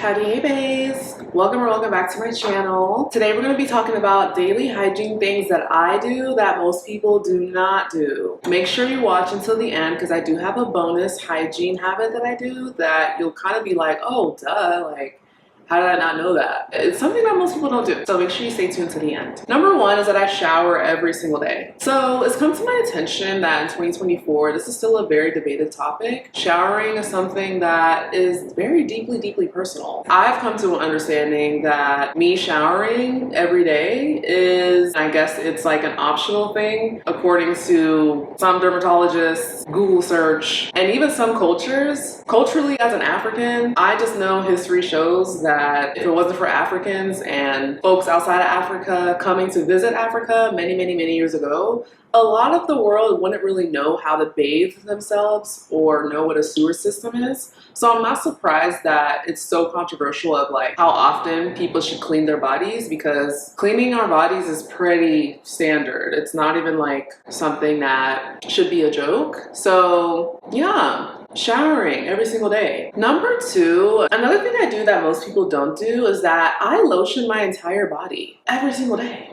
Howdy, hey babes! Welcome or welcome back to my channel. Today we're going to be talking about daily hygiene things that I do that most people do not do. Make sure you watch until the end because I do have a bonus hygiene habit that I do that you'll kind of be like, oh duh, like how did I not know that? It's something that most people don't do, so make sure you stay tuned to the end. Number one is that I shower every single day. So it's come to my attention that in 2024, this is still a very debated topic. Showering is something that is very deeply personal. I've come to an understanding that me showering every day is, I guess it's like an optional thing according to some dermatologists, Google search, and even some cultures. Culturally, as an African, I just know history shows that if it wasn't for Africans and folks outside of Africa coming to visit Africa many years ago, a lot of the world wouldn't really know how to bathe themselves or know what a sewer system is. So I'm not surprised that it's so controversial of like how often people should clean their bodies, because cleaning our bodies is pretty standard. It's not even like something that should be a joke. So yeah. Showering every single day. Number two, another thing I do that most people don't do is that I lotion my entire body every single day.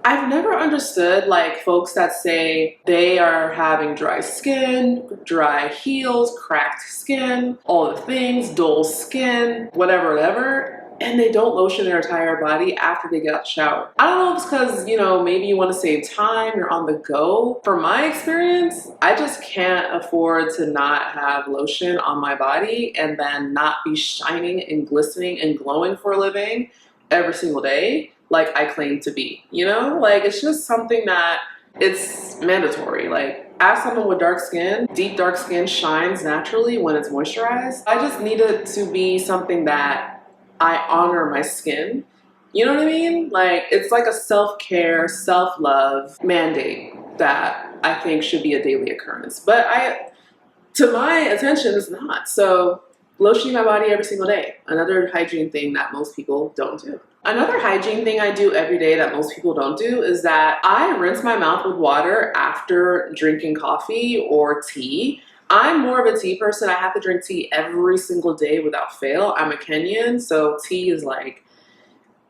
I've never understood like folks that say they are having dry skin, dry heels, cracked skin, all the things, dull skin, whatever, and they don't lotion their entire body after they get out the shower. I don't know if it's because, you know, maybe you want to save time, you're on the go. From my experience, I just can't afford to not have lotion on my body and then not be shining and glistening and glowing for a living every single day like I claim to be, you know? Like, it's just something that it's mandatory. Like, as someone with dark skin, deep dark skin shines naturally when it's moisturized. I just need it to be something that I honor my skin. You know what I mean? Like, it's like a self-care, self-love mandate that I think should be a daily occurrence. But to my attention, it's not. So lotioning my body every single day, another hygiene thing that most people don't do. Another hygiene thing I do every day that most people don't do is that I rinse my mouth with water after drinking coffee or tea. I'm more of a tea person. I have to drink tea every single day without fail. I'm a Kenyan, so tea is like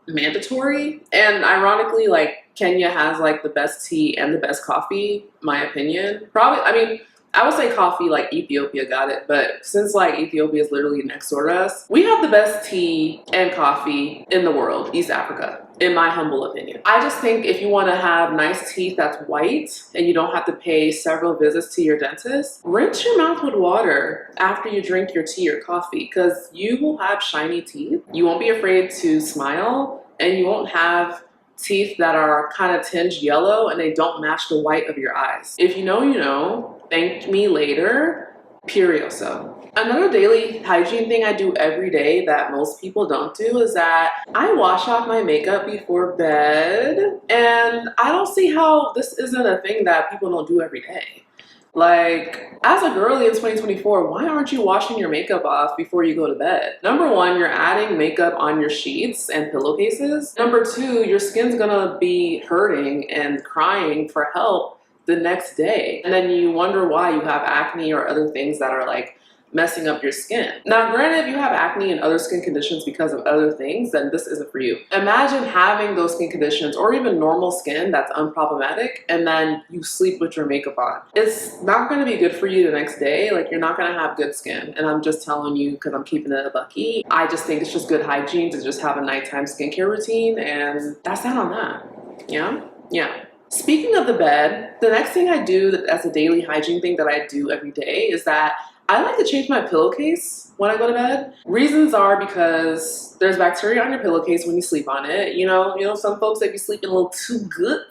mandatory. And ironically, like Kenya has like the best tea and the best coffee, my opinion. Probably, I mean, I would say coffee like Ethiopia got it, but since like Ethiopia is literally next door to us, we have the best tea and coffee in the world, East Africa, in my humble opinion. I just think if you want to have nice teeth that's white and you don't have to pay several visits to your dentist, rinse your mouth with water after you drink your tea or coffee, because you will have shiny teeth. You won't be afraid to smile, and you won't have teeth that are kind of tinged yellow and they don't match the white of your eyes. If you know, you know. Thank me later, Purioso. Another daily hygiene thing I do every day that most people don't do is that I wash off my makeup before bed, and I don't see how this isn't a thing that people don't do every day. Like, as a girly in 2024, why aren't you washing your makeup off before you go to bed? Number one, you're adding makeup on your sheets and pillowcases. Number two, your skin's gonna be hurting and crying for help the next day, and then you wonder why you have acne or other things that are like messing up your skin. Now granted, if you have acne and other skin conditions because of other things, then this isn't for you. Imagine having those skin conditions or even normal skin that's unproblematic and then you sleep with your makeup on. It's not going to be good for you the next day. Like, you're not going to have good skin, and I'm just telling you because I'm keeping it a bucky. I just think it's just good hygiene to just have a nighttime skincare routine, and that's that on that. Yeah. Speaking of the bed, the next thing I do as a daily hygiene thing that I do every day is that I like to change my pillowcase when I go to bed. Reasons are because there's bacteria on your pillowcase when you sleep on it. You know, some folks, they be sleeping a little too good,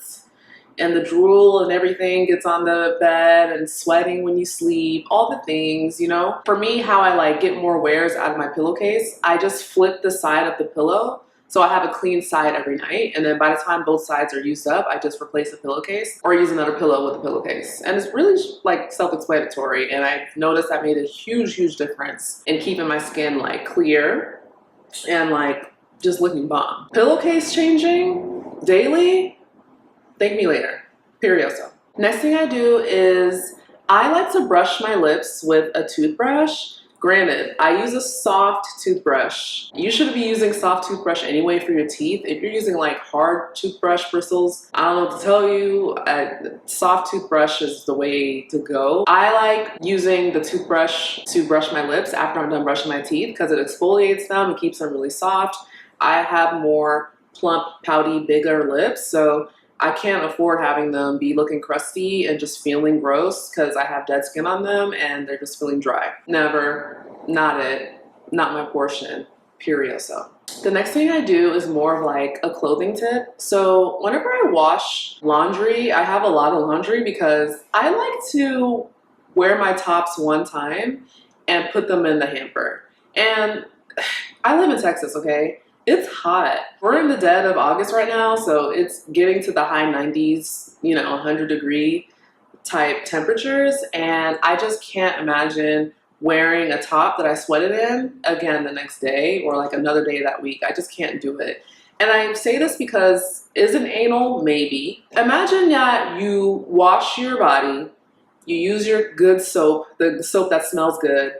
and the drool and everything gets on the bed and sweating when you sleep, all the things, you know. For me, how I like get more wears out of my pillowcase, I just flip the side of the pillow. So I have a clean side every night, and then by the time both sides are used up, I just replace the pillowcase or use another pillow with the pillowcase. And it's really like self-explanatory, and I've noticed that made a huge difference in keeping my skin like clear and like just looking bomb. Pillowcase changing daily, thank me later. Purioso. Next thing I do is I like to brush my lips with a toothbrush Granted, I use a soft toothbrush. You shouldn't be using soft toothbrush anyway for your teeth. If you're using like hard toothbrush bristles, I don't know what to tell you. Soft toothbrush is the way to go. I like using the toothbrush to brush my lips after I'm done brushing my teeth because it exfoliates them and keeps them really soft. I have more plump, pouty, bigger lips, so I can't afford having them be looking crusty and just feeling gross because I have dead skin on them and they're just feeling dry. Never, not it, not my portion, period. So the next thing I do is more of like a clothing tip. So whenever I wash laundry, I have a lot of laundry because I like to wear my tops one time and put them in the hamper. And I live in Texas, okay? It's hot. We're in the dead of August right now, so it's getting to the high 90s, you know, 100-degree type temperatures, and I just can't imagine wearing a top that I sweated in again the next day or like another day that week. I just can't do it. And I say this because, is it anal? Maybe. Imagine that you wash your body, you use your good soap, the soap that smells good,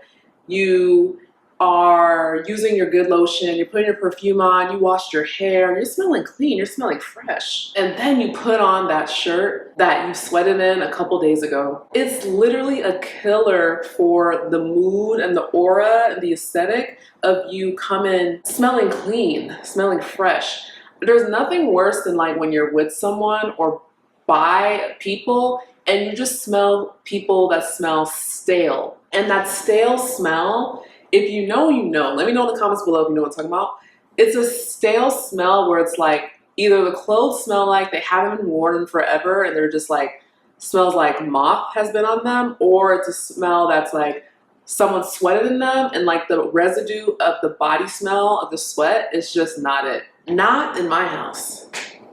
you are using your good lotion, you're putting your perfume on, you washed your hair, you're smelling clean, you're smelling fresh. And then you put on that shirt that you sweated in a couple days ago. It's literally a killer for the mood and the aura and the aesthetic of you coming smelling clean, smelling fresh. There's nothing worse than like when you're with someone or by people and you just smell people that smell stale. And that stale smell, if you know, you know. Let me know in the comments below if you know what I'm talking about. It's a stale smell where it's like either the clothes smell like they haven't been worn in forever and they're just like, smells like moth has been on them, or it's a smell that's like someone sweated in them and like the residue of the body smell of the sweat is just not it. Not in my house.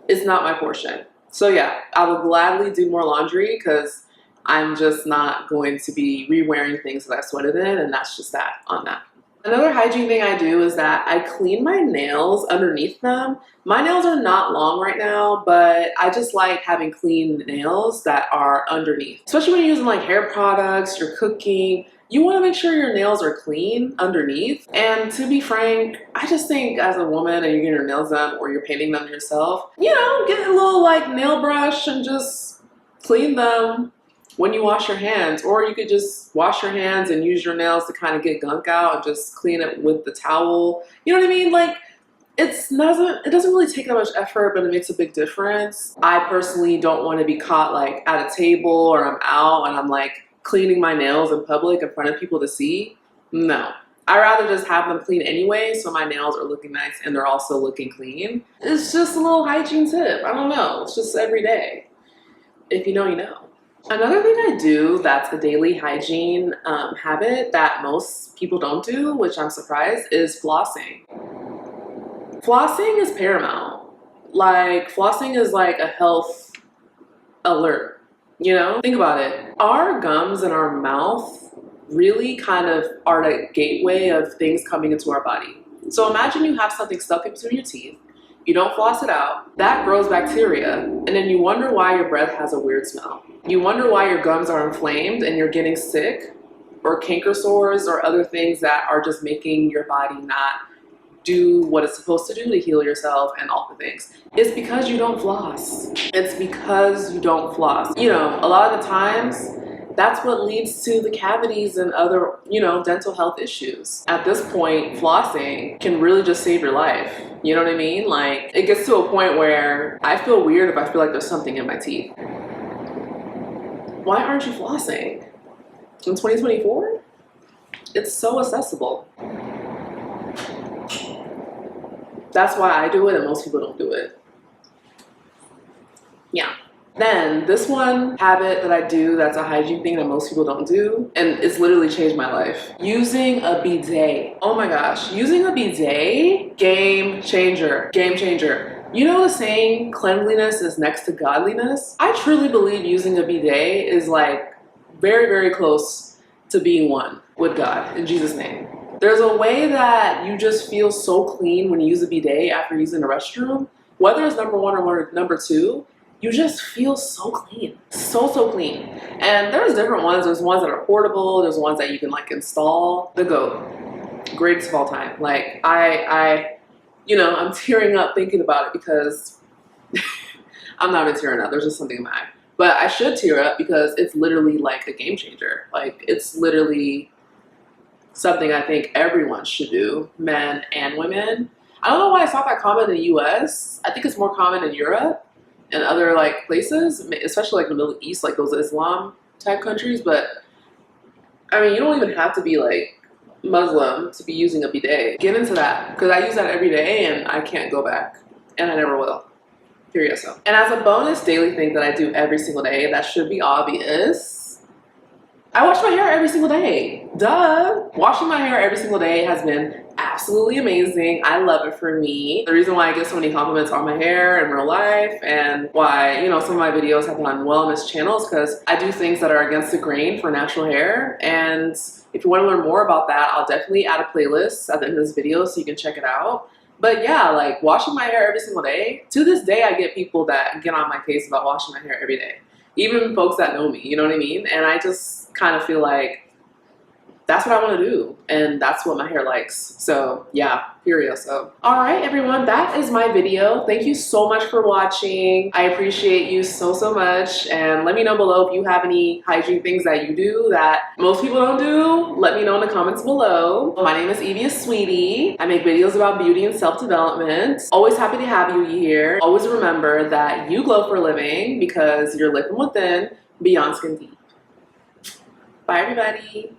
It's not my portion. So yeah, I would gladly do more laundry because I'm just not going to be re-wearing things that I sweated in, and that's just that on that. Another hygiene thing I do is that I clean my nails underneath them. My nails are not long right now, but I just like having clean nails that are underneath. Especially when you're using like hair products, you're cooking, you want to make sure your nails are clean underneath. And to be frank, I just think as a woman and you're getting your nails done or you're painting them yourself, you know, get a little like nail brush and just clean them when you wash your hands, or you could just wash your hands and use your nails to kind of get gunk out and just clean it with the towel. You know what I mean? Like, it doesn't really take that much effort, but it makes a big difference. I personally don't want to be caught like at a table or I'm out and I'm like cleaning my nails in public in front of people to see. No. I rather just have them clean anyway, so my nails are looking nice and they're also looking clean. It's just a little hygiene tip. I don't know. It's just every day. If you know, you know. Another thing I do that's a daily hygiene habit that most people don't do, which I'm surprised, is flossing. Flossing is paramount. Like, flossing is like a health alert, you know? Think about it. Our gums and our mouth really kind of are the gateway of things coming into our body. So imagine you have something stuck in between your teeth, you don't floss it out, that grows bacteria, and then you wonder why your breath has a weird smell. You wonder why your gums are inflamed and you're getting sick, or canker sores or other things that are just making your body not do what it's supposed to do to heal yourself and all the things. It's because you don't floss. It's because you don't floss. You know, a lot of the times, that's what leads to the cavities and other, you know, dental health issues. At this point, flossing can really just save your life. You know what I mean? Like, it gets to a point where I feel weird if I feel like there's something in my teeth. Why aren't you flossing? In 2024? It's so accessible. That's why I do it and most people don't do it. Yeah. Then this one habit that I do that's a hygiene thing that most people don't do, and it's literally changed my life. Using a bidet. Oh my gosh, using a bidet, game changer, game changer. You know the saying, cleanliness is next to godliness? I truly believe using a bidet is like very, very close to being one with God, in Jesus' name. There's a way that you just feel so clean when you use a bidet after using a restroom, whether it's number one or number two. you just feel so clean. So clean. And there's different ones. There's ones that are portable. There's ones that you can like install. The GOAT. Greatest of all time. Like you know, I'm tearing up thinking about it because I'm not even tearing up. There's just something in my eye. But I should tear up because it's literally like a game changer. Like it's literally something I think everyone should do, men and women. I don't know why it's not that common in the US. I think it's more common in Europe and other like places, especially like the Middle East, like those Islam type countries. But I mean, you don't even have to be like Muslim to be using a bidet. Get into that because I use that every day and I can't go back and I never will. Period. So. And as a bonus daily thing that I do every single day, that should be obvious, I wash my hair every single day. Duh. Washing my hair every single day has been absolutely amazing. I love it for me. The reason why I get so many compliments on my hair in real life and why, you know, some of my videos have been on wellness channels because I do things that are against the grain for natural hair. And if you want to learn more about that, I'll definitely add a playlist at the end of this video so you can check it out. But yeah, like washing my hair every single day. To this day, I get people that get on my case about washing my hair every day. Even folks that know me, you know what I mean? And I just kind of feel like that's what I want to do. And that's what my hair likes. So yeah, period. So, all right, everyone, that is my video. Thank you so much for watching. I appreciate you so much. And let me know below if you have any hygiene things that you do that most people don't do. Let me know in the comments below. My name is Evie Aswiti. I make videos about beauty and self-development. Always happy to have you here. Always remember that you glow for a living because you're lit from within, beyond skin deep. Bye, everybody.